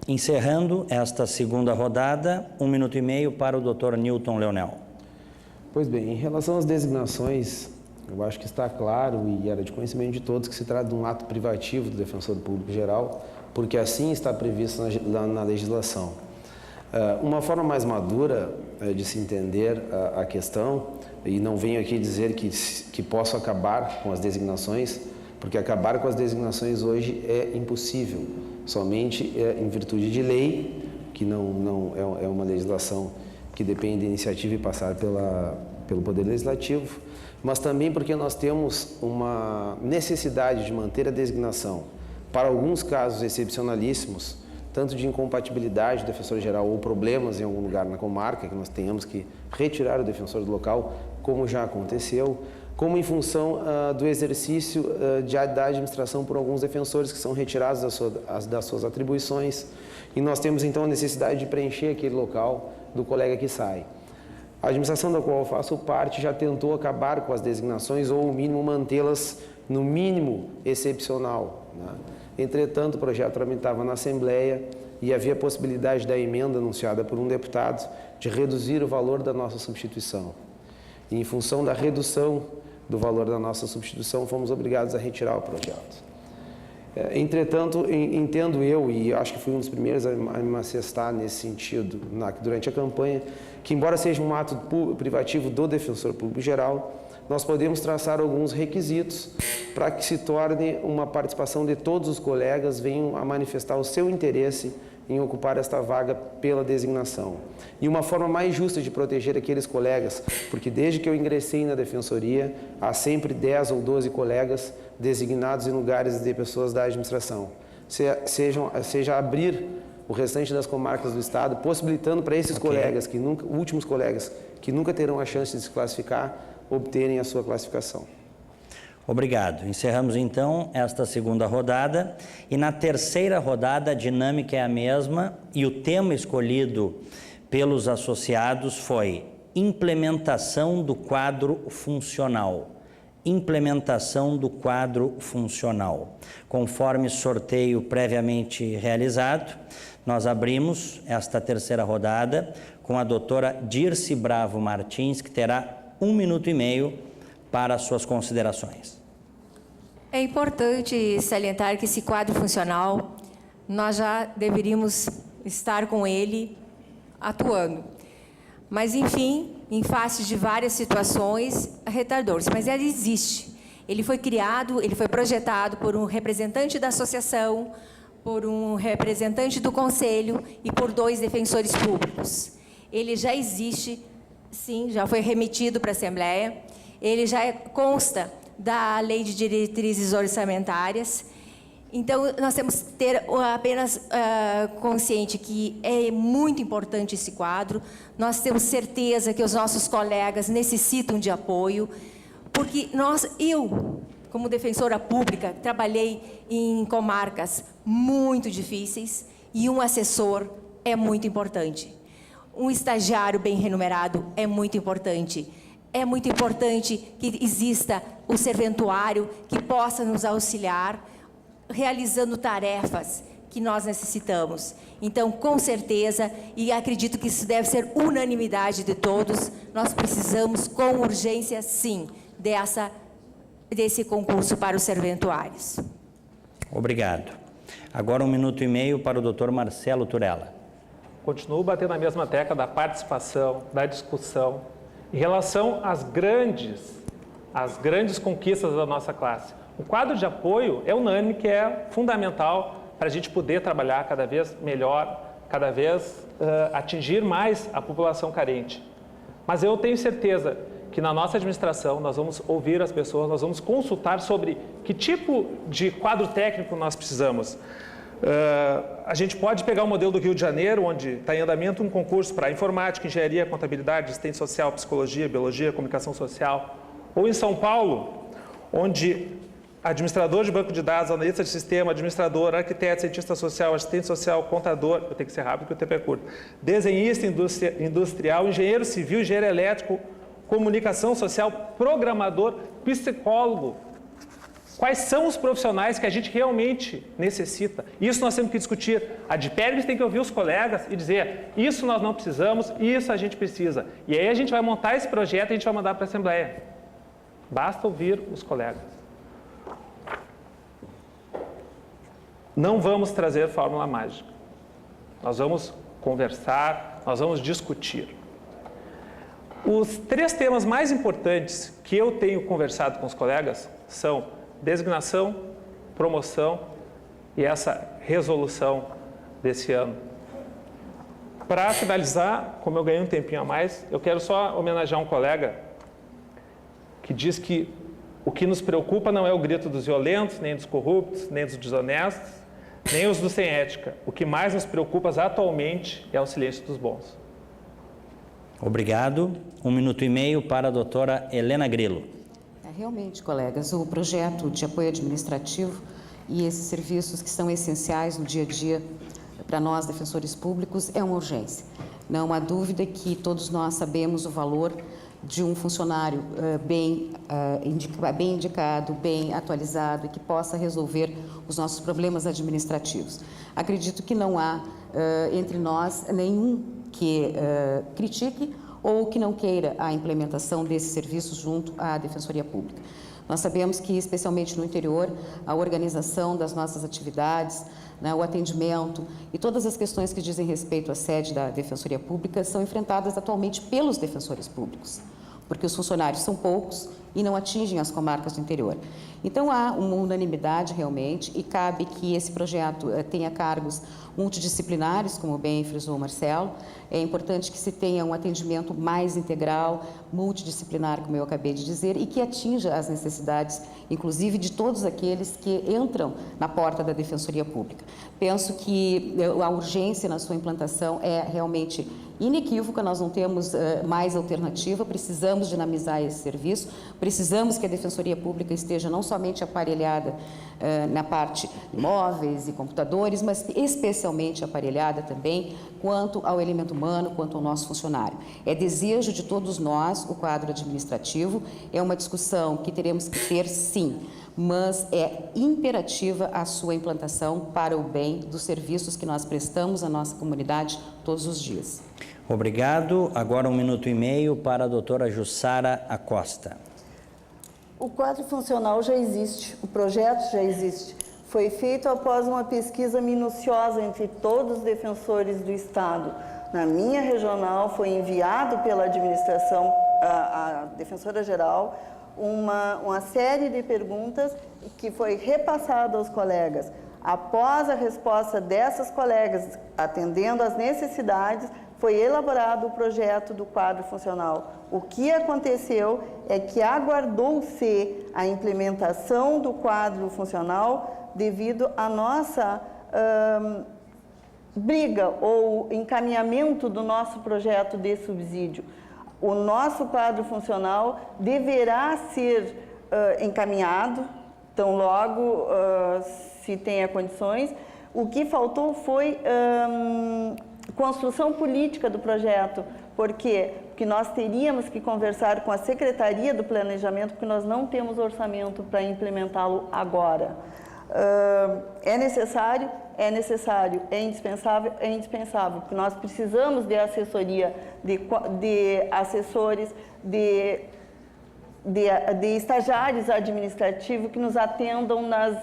Encerrando esta segunda rodada, 1 minuto e meio para o Dr. Newton Leonel. Pois bem, em relação às designações, eu acho que está claro e era de conhecimento de todos que se trata de um ato privativo do Defensor Público Geral, porque assim está previsto na legislação. Uma forma mais madura de se entender a questão, e não venho aqui dizer que posso acabar com as designações, porque acabar com as designações hoje é impossível, somente em virtude de lei, que não é uma legislação que depende de iniciativa e passar pelo Poder Legislativo, mas também porque nós temos uma necessidade de manter a designação para alguns casos excepcionalíssimos, tanto de incompatibilidade do defensor-geral ou problemas em algum lugar na comarca, que nós tenhamos que retirar o defensor do local, como já aconteceu, como em função do exercício da administração por alguns defensores que são retirados das suas atribuições, e nós temos então a necessidade de preencher aquele local do colega que sai. A administração da qual eu faço parte já tentou acabar com as designações ou, ao mínimo, mantê-las no mínimo excepcional, né? Entretanto, o projeto tramitava na Assembleia e havia a possibilidade da emenda anunciada por um deputado de reduzir o valor da nossa substituição. E, em função da redução do valor da nossa substituição, fomos obrigados a retirar o projeto. Entretanto, entendo eu, e acho que fui um dos primeiros a me manifestar nesse sentido durante a campanha, que embora seja um ato privativo do Defensor Público Geral, nós podemos traçar alguns requisitos para que se torne uma participação de todos os colegas, venham a manifestar o seu interesse em ocupar esta vaga pela designação. E uma forma mais justa de proteger aqueles colegas, porque desde que eu ingressei na Defensoria, há sempre 10 ou 12 colegas designados em lugares de pessoas da administração. Seja abrir o restante das comarcas do Estado, possibilitando para esses colegas, últimos colegas, que nunca terão a chance de se classificar, obterem a sua classificação. Obrigado. Encerramos então esta segunda rodada e na terceira rodada a dinâmica é a mesma e o tema escolhido pelos associados foi implementação do quadro funcional. Implementação do quadro funcional. Conforme sorteio previamente realizado, nós abrimos esta terceira rodada com a doutora Dirce Bravo Martins, que terá 1 minuto e meio para as suas considerações. É importante salientar que esse quadro funcional, nós já deveríamos estar com ele atuando. Mas, enfim, em face de várias situações, retardou-se. Mas ele existe. Ele foi criado, ele foi projetado por um representante da associação, por um representante do conselho e por 2 defensores públicos. Ele já existe, sim, já foi remetido para a Assembleia. Ele já consta da Lei de Diretrizes Orçamentárias. Então, nós temos que ter apenas consciente que é muito importante esse quadro. Nós temos certeza que os nossos colegas necessitam de apoio, porque eu, como defensora pública, trabalhei em comarcas muito difíceis e um assessor é muito importante. Um estagiário bem remunerado é muito importante. É muito importante que exista o serventuário que possa nos auxiliar, realizando tarefas que nós necessitamos. Então, com certeza, e acredito que isso deve ser unanimidade de todos, nós precisamos, com urgência, sim, desse concurso para os serventuários. Obrigado. Agora 1 minuto e meio para o doutor Marcelo Turella. Continuo batendo na mesma tecla da participação, da discussão, em relação às grandes conquistas da nossa classe. O quadro de apoio é unânime, que é fundamental para a gente poder trabalhar cada vez melhor, cada vez atingir mais a população carente. Mas eu tenho certeza que na nossa administração nós vamos ouvir as pessoas, nós vamos consultar sobre que tipo de quadro técnico nós precisamos. A gente pode pegar o modelo do Rio de Janeiro, onde está em andamento um concurso para informática, engenharia, contabilidade, assistência social, psicologia, biologia, comunicação social. Ou em São Paulo, onde administrador de banco de dados, analista de sistema, administrador, arquiteto, cientista social, assistente social, contador, eu tenho que ser rápido porque o tempo é curto, desenhista industrial, engenheiro civil, engenheiro elétrico, comunicação social, programador, psicólogo. Quais são os profissionais que a gente realmente necessita? Isso nós temos que discutir. A DPERGS tem que ouvir os colegas e dizer, isso nós não precisamos, isso a gente precisa. E aí a gente vai montar esse projeto e a gente vai mandar para a Assembleia. Basta ouvir os colegas. Não vamos trazer fórmula mágica. Nós vamos conversar, nós vamos discutir. Os 3 temas mais importantes que eu tenho conversado com os colegas são designação, promoção e essa resolução desse ano. Para finalizar, como eu ganhei um tempinho a mais, eu quero só homenagear um colega que diz que o que nos preocupa não é o grito dos violentos, nem dos corruptos, nem dos desonestos, nem os dos sem ética. O que mais nos preocupa atualmente é o silêncio dos bons. Obrigado. 1 minuto e meio para a doutora Helena Grilo. Realmente, colegas, o projeto de apoio administrativo e esses serviços que são essenciais no dia a dia para nós, defensores públicos, é uma urgência. Não há dúvida que todos nós sabemos o valor de um funcionário bem indicado, bem atualizado e que possa resolver os nossos problemas administrativos. Acredito que não há entre nós nenhum que critique ou que não queira a implementação desses serviços junto à Defensoria Pública. Nós sabemos que, especialmente no interior, a organização das nossas atividades, né, o atendimento e todas as questões que dizem respeito à sede da Defensoria Pública são enfrentadas atualmente pelos defensores públicos, porque os funcionários são poucos e não atingem as comarcas do interior. Então, há uma unanimidade realmente e cabe que esse projeto tenha cargos multidisciplinares, como bem frisou o Marcelo. É importante que se tenha um atendimento mais integral, multidisciplinar, como eu acabei de dizer, e que atinja as necessidades, inclusive, de todos aqueles que entram na porta da Defensoria Pública. Penso que a urgência na sua implantação é realmente inequívoca, nós não temos mais alternativa, precisamos dinamizar esse serviço, precisamos que a Defensoria Pública esteja não somente aparelhada na parte de móveis e computadores, mas especialmente aparelhada também quanto ao elemento humano, quanto ao nosso funcionário. É desejo de todos nós o quadro administrativo, é uma discussão que teremos que ter sim, mas é imperativa a sua implantação para o bem dos serviços que nós prestamos à nossa comunidade todos os dias. Obrigado. Agora 1 minuto e meio para a doutora Jussara Acosta. O quadro funcional já existe, o projeto já existe. Foi feito após uma pesquisa minuciosa entre todos os defensores do Estado. Na minha regional foi enviado pela administração, a defensora-geral, uma série de perguntas que foi repassada aos colegas. Após a resposta dessas colegas, atendendo às necessidades, foi elaborado o projeto do quadro funcional. O que aconteceu é que aguardou-se a implementação do quadro funcional devido à nossa briga ou encaminhamento do nosso projeto de subsídio. O nosso quadro funcional deverá ser encaminhado, então logo se tenha condições. O que faltou foi construção política do projeto. Por quê? Porque nós teríamos que conversar com a Secretaria do Planejamento, porque nós não temos orçamento para implementá-lo agora. É necessário, é indispensável, porque nós precisamos de assessoria, de assessores, de estagiários administrativos que nos atendam nas